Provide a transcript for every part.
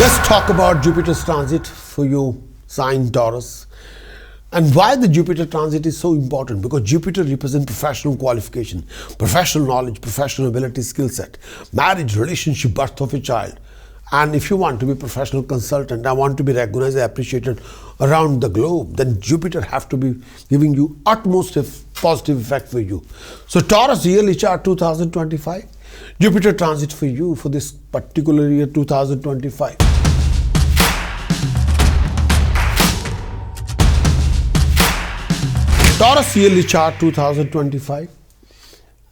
Let's talk about Jupiter's transit for you, sign Taurus. And why the Jupiter transit is so important? Because Jupiter represents professional qualification, professional knowledge, professional ability, skill set, marriage, relationship, birth of a child. And if you want to be a professional consultant, I want to be recognized and appreciated around the globe, then Jupiter have to be giving you utmost positive effect for you. So Taurus yearly chart 2025, Jupiter transit for you for this particular year 2025. Taurus yearly chart 2025,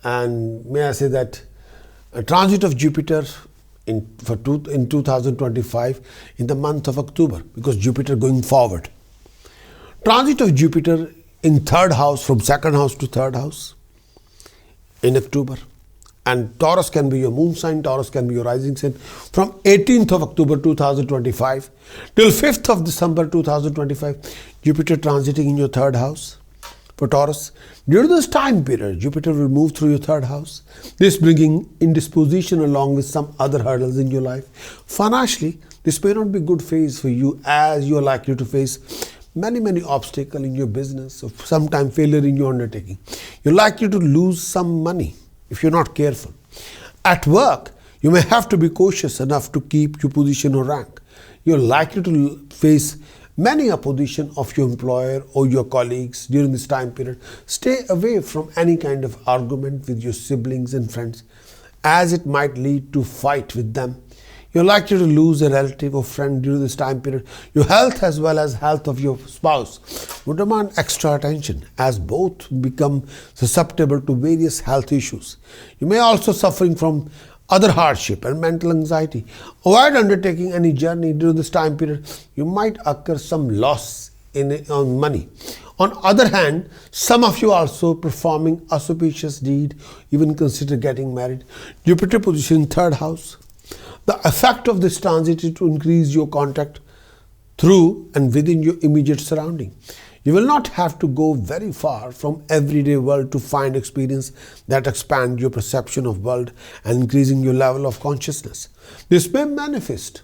and may I say that a transit of Jupiter in 2025 in the month of October, because Jupiter going forward. Transit of Jupiter in third house, from second house to third house in October. And Taurus can be your moon sign, Taurus can be your rising sign from 18th of October 2025 till 5th of December 2025, Jupiter transiting in your third house. For Taurus, during this time period, Jupiter will move through your third house, this bringing indisposition along with some other hurdles in your life. Financially, this may not be a good phase for you, as you are likely to face many obstacles in your business, or sometimes failure in your undertaking. You're likely to lose some money if you're not careful. At work, you may have to be cautious enough to keep your position or rank. You're likely to face many opposition of your employer or your colleagues during this time period. Stay away from any kind of argument with your siblings and friends, as it might lead to fight with them. You're likely to lose a relative or friend during this time period. Your health as well as health of your spouse would demand extra attention, as both become susceptible to various health issues. You may also suffering from other hardship and mental anxiety. Avoid undertaking any journey during this time period. You might occur some loss on money. On other hand, some of you also performing auspicious deed, even consider getting married. Jupiter position in third house. The effect of this transit is to increase your contact through and within your immediate surrounding. You will not have to go very far from everyday world to find experience that expand your perception of world and increasing your level of consciousness. This may manifest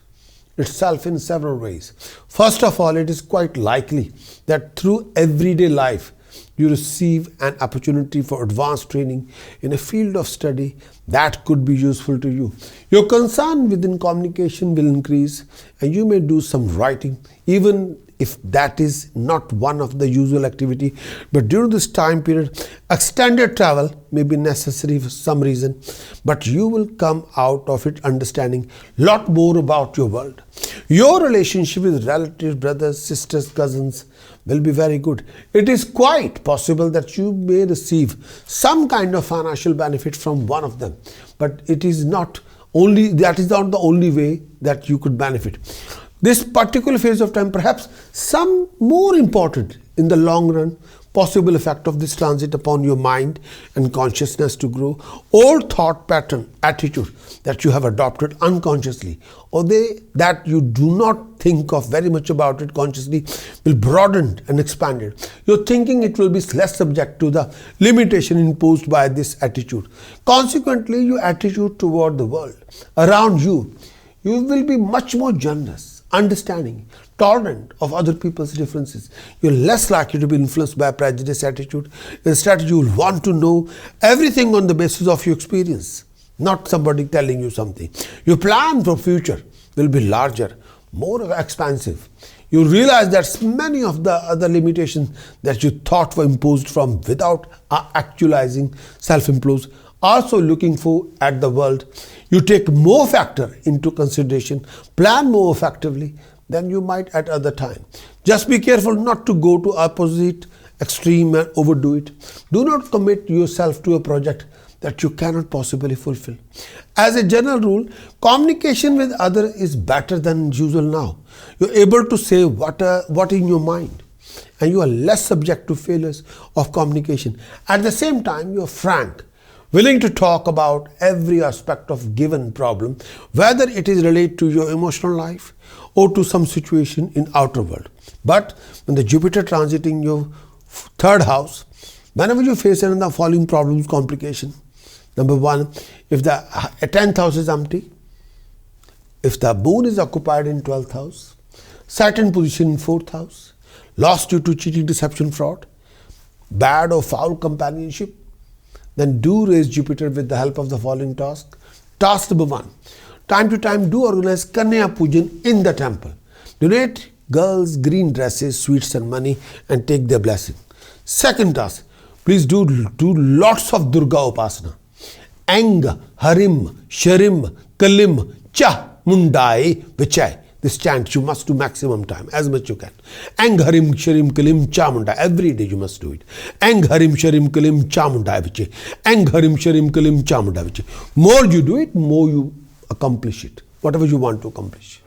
itself in several ways. First of all, it is quite likely that through everyday life, you receive an opportunity for advanced training in a field of study that could be useful to you. Your concern within communication will increase, and you may do some writing, even if that is not one of the usual activity. But during this time period, extended travel may be necessary for some reason, but you will come out of it understanding a lot more about your world. Your relationship with relatives, brothers, sisters, cousins will be very good. It is quite possible that you may receive some kind of financial benefit from one of them, but that is not the only way that you could benefit. This particular phase of time, perhaps some more important in the long run, possible effect of this transit upon your mind and consciousness to grow. Old thought pattern, attitude that you have adopted unconsciously, or that you do not think of very much about it consciously, will broaden and expanded. Your thinking, it will be less subject to the limitation imposed by this attitude. Consequently, your attitude toward the world around you will be much more generous, understanding, tolerant of other people's differences. You're less likely to be influenced by a prejudice attitude. Instead, you will want to know everything on the basis of your experience, not somebody telling you something. Your plan for future will be larger, more expansive. You realize that many of the other limitations that you thought were imposed from without actualizing self-imposed, also looking for at the world. You take more factor into consideration, plan more effectively than you might at other time. Just be careful not to go to opposite extreme and overdo it. Do not commit yourself to a project that you cannot possibly fulfill. As a general rule, communication with others is better than usual now. You're able to say what in your mind, and you are less subject to failures of communication. At the same time, you are frank, willing to talk about every aspect of given problem, whether it is related to your emotional life or to some situation in outer world. But when the Jupiter transiting your third house, whenever you face any of the following problems, complication. Number one, if the 10th house is empty, If the moon is occupied in 12th house, Saturn position in 4th house, loss due to cheating, deception, fraud, bad or foul companionship, then do raise Jupiter with the help of the following task. Task number 1. Time to time do organize Kanya Pujan in the temple. Donate girls green dresses, sweets and money and take their blessing. Second task, please do lots of Durga Upasana. Ang, Harim, Sharim, Kalim, Cha, Mundai, Vichai. This chant you must do maximum time, as much you can. Ang, Harim, Sharim, Kalim, Chamundai. Every day you must do it. Ang, Harim, Sharim, Kalim, Chamundai, Vichai. Ang, Harim, Sharim, Kalim, Chamundai, Vichai. More you do it, more you accomplish it. Whatever you want to accomplish.